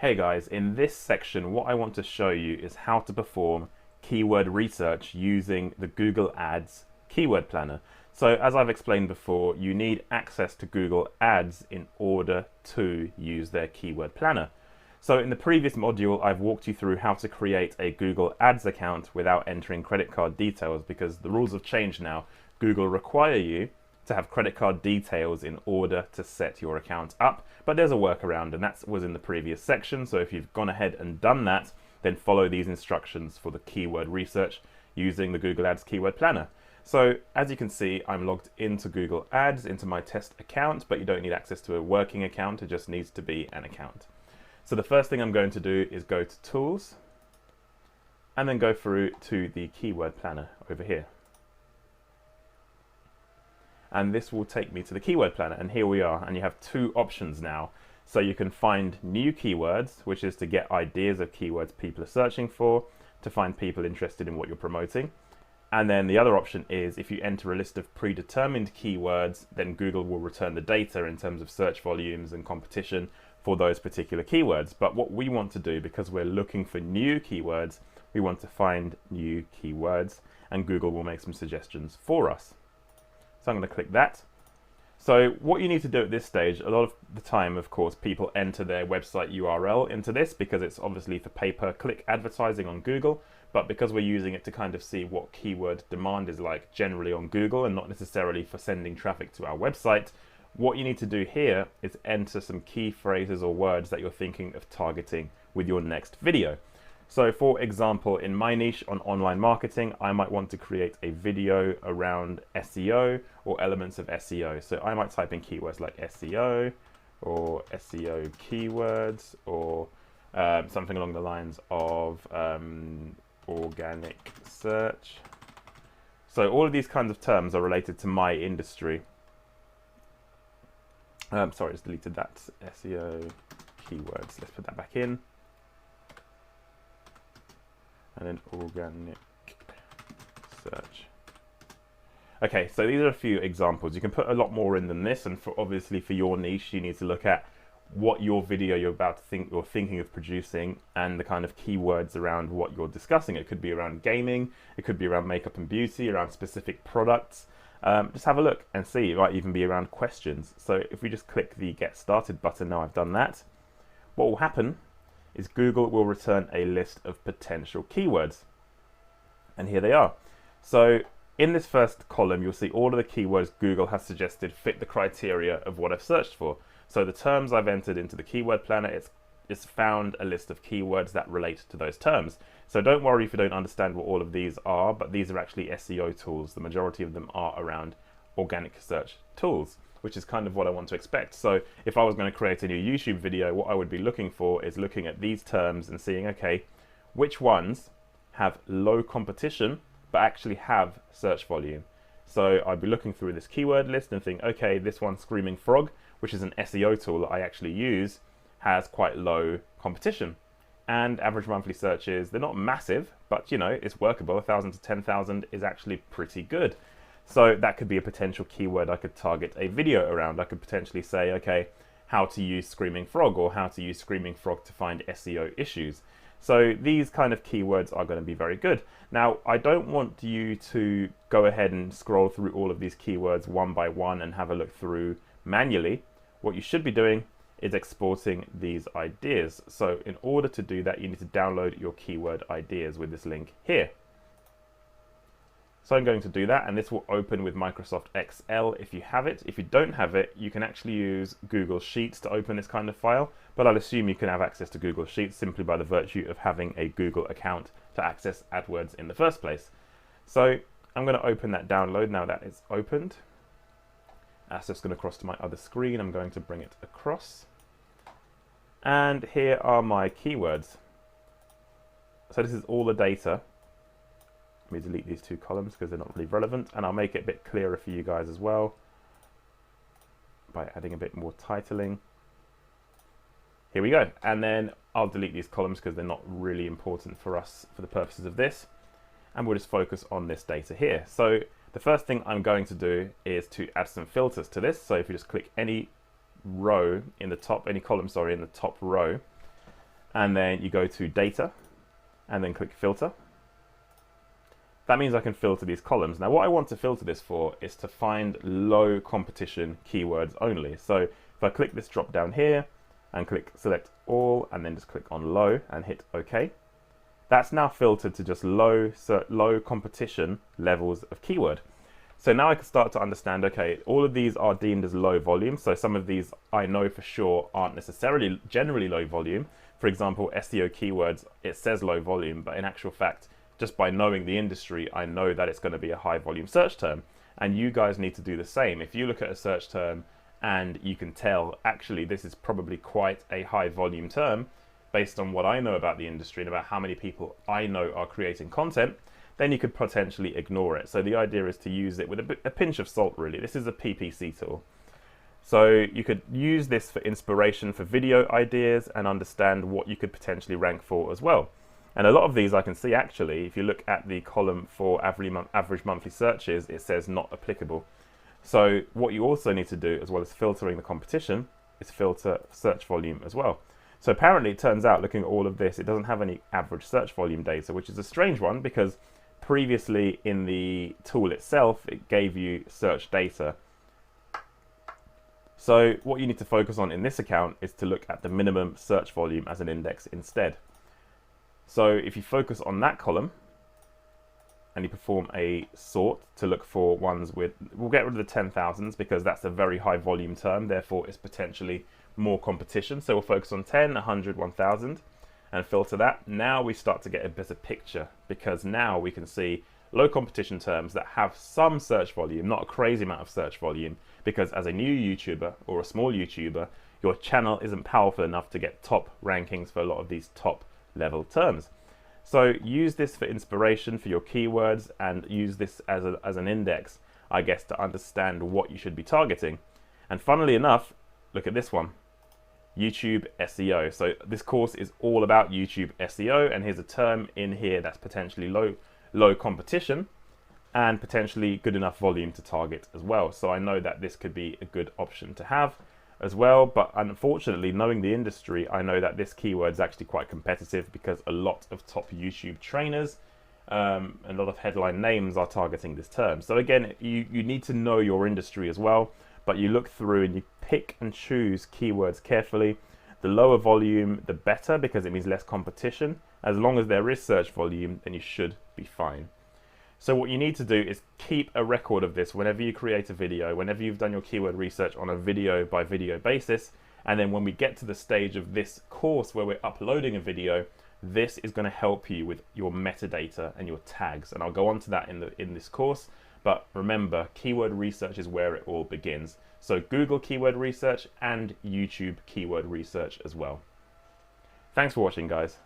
Hey guys, in this section what I want to show you is how to perform keyword research using the Google Ads keyword planner. So as I've explained before, you need access to Google Ads in order to use their keyword planner. So in the previous module I've walked you through how to create a Google Ads account without entering credit card details, because the rules have changed now. Google require you to have credit card details in order to set your account up, but there's a workaround, and that was in the previous section. So if you've gone ahead and done that, then follow these instructions for the keyword research using the Google Ads keyword planner. So as you can see, I'm logged into Google Ads, into my test account, but you don't need access to a working account, it just needs to be an account. So the first thing I'm going to do is go to Tools and then go through to the keyword planner over here. And this will take me to the keyword planner, and here we are, and you have two options now. So you can find new keywords, which is to get ideas of keywords people are searching for, to find people interested in what you're promoting. And then the other option is if you enter a list of predetermined keywords, then Google will return the data in terms of search volumes and competition for those particular keywords. But what we want to do, because we're looking for new keywords, we want to find new keywords, and Google will make some suggestions for us. So I'm going to click that. So what you need to do at this stage, a lot of the time, of course, people enter their website URL into this because it's obviously for pay-per-click advertising on Google, but because we're using it to kind of see what keyword demand is like generally on Google and not necessarily for sending traffic to our website, what you need to do here is enter some key phrases or words that you're thinking of targeting with your next video. So for example, in my niche on online marketing, I might want to create a video around SEO or elements of SEO. So I might type in keywords like SEO or SEO keywords, or something along the lines of organic search. So all of these kinds of terms are related to my industry. Sorry, it's deleted that. SEO keywords, let's put that back in. And then organic search. Okay, so these are a few examples. You can put a lot more in than this, and obviously for your niche, you need to look at what your video you're thinking of producing and the kind of keywords around what you're discussing. It could be around gaming, it could be around makeup and beauty, around specific products. Just have a look and see. It might even be around questions. So if we just click the Get Started button, now I've done that, what will happen is Google will return a list of potential keywords. And here they are. So in this first column, you'll see all of the keywords Google has suggested fit the criteria of what I've searched for. So the terms I've entered into the keyword planner, it's found a list of keywords that relate to those terms. So don't worry if you don't understand what all of these are, but these are actually SEO tools. The majority of them are around organic search tools, which is kind of what I want to expect. So if I was going to create a new YouTube video, what I would be looking for is looking at these terms and seeing, okay, which ones have low competition but actually have search volume. So I'd be looking through this keyword list and think, okay, this one, Screaming Frog, which is an SEO tool that I actually use, has quite low competition. And average monthly searches, they're not massive, but you know, it's workable. 1,000 to 10,000 is actually pretty good. So that could be a potential keyword I could target a video around. I could potentially say, okay, how to use Screaming Frog, or how to use Screaming Frog to find SEO issues. So these kind of keywords are going to be very good. Now, I don't want you to go ahead and scroll through all of these keywords one by one and have a look through manually. What you should be doing is exporting these ideas. So in order to do that, you need to download your keyword ideas with this link here. So I'm going to do that, and this will open with Microsoft Excel if you have it. If you don't have it, you can actually use Google Sheets to open this kind of file, but I'll assume you can have access to Google Sheets simply by the virtue of having a Google account to access AdWords in the first place. So I'm going to open that download now that it's opened. That's just going to cross to my other screen. I'm going to bring it across. And here are my keywords. So this is all the data. Let me delete these two columns because they're not really relevant, and I'll make it a bit clearer for you guys as well by adding a bit more titling. Here we go, and then I'll delete these columns because they're not really important for us for the purposes of this, and we'll just focus on this data here. So the first thing I'm going to do is to add some filters to this. So if you just click any row in the top, any column, sorry, in the top row, and then you go to data and then click filter. That means I can filter these columns. Now what I want to filter this for is to find low competition keywords only. So if I click this drop down here and click select all and then just click on low and hit OK, that's now filtered to just low competition levels of keyword. So now I can start to understand, okay, all of these are deemed as low volume. So some of these I know for sure aren't necessarily generally low volume. For example, SEO keywords, it says low volume, but in actual fact, just by knowing the industry, I know that it's going to be a high volume search term. And you guys need to do the same. If you look at a search term and you can tell, actually, this is probably quite a high volume term, based on what I know about the industry and about how many people I know are creating content, then you could potentially ignore it. So the idea is to use it with a pinch of salt, really. This is a PPC tool. So you could use this for inspiration for video ideas and understand what you could potentially rank for as well. And a lot of these I can see actually, if you look at the column for average monthly searches, it says not applicable. So what you also need to do, as well as filtering the competition, is filter search volume as well. So apparently it turns out, looking at all of this, it doesn't have any average search volume data, which is a strange one because previously in the tool itself, it gave you search data. So what you need to focus on in this account is to look at the minimum search volume as an index instead. So if you focus on that column and you perform a sort to look for ones with, we'll get rid of the 10,000s because that's a very high volume term, therefore it's potentially more competition. So we'll focus on 10, 100, 1000 and filter that. Now we start to get a better picture because now we can see low competition terms that have some search volume, not a crazy amount of search volume, because as a new YouTuber or a small YouTuber, your channel isn't powerful enough to get top rankings for a lot of these top level terms. So use this for inspiration for your keywords and use this as an index, I guess, to understand what you should be targeting. And funnily enough, look at this one, YouTube SEO. So this course is all about YouTube SEO, and here's a term in here that's potentially low competition and potentially good enough volume to target as well. So I know that this could be a good option to have as well, but unfortunately, knowing the industry, I know that this keyword is actually quite competitive because a lot of top YouTube trainers, a lot of headline names are targeting this term. So again, you need to know your industry as well, but you look through and you pick and choose keywords carefully. The lower volume, the better, because it means less competition. As long as there is search volume, then you should be fine. So what you need to do is keep a record of this whenever you create a video, whenever you've done your keyword research on a video by video basis. And then when we get to the stage of this course where we're uploading a video, this is going to help you with your metadata and your tags. And I'll go on to that in this course. But remember, keyword research is where it all begins. So Google keyword research and YouTube keyword research as well. Thanks for watching, guys.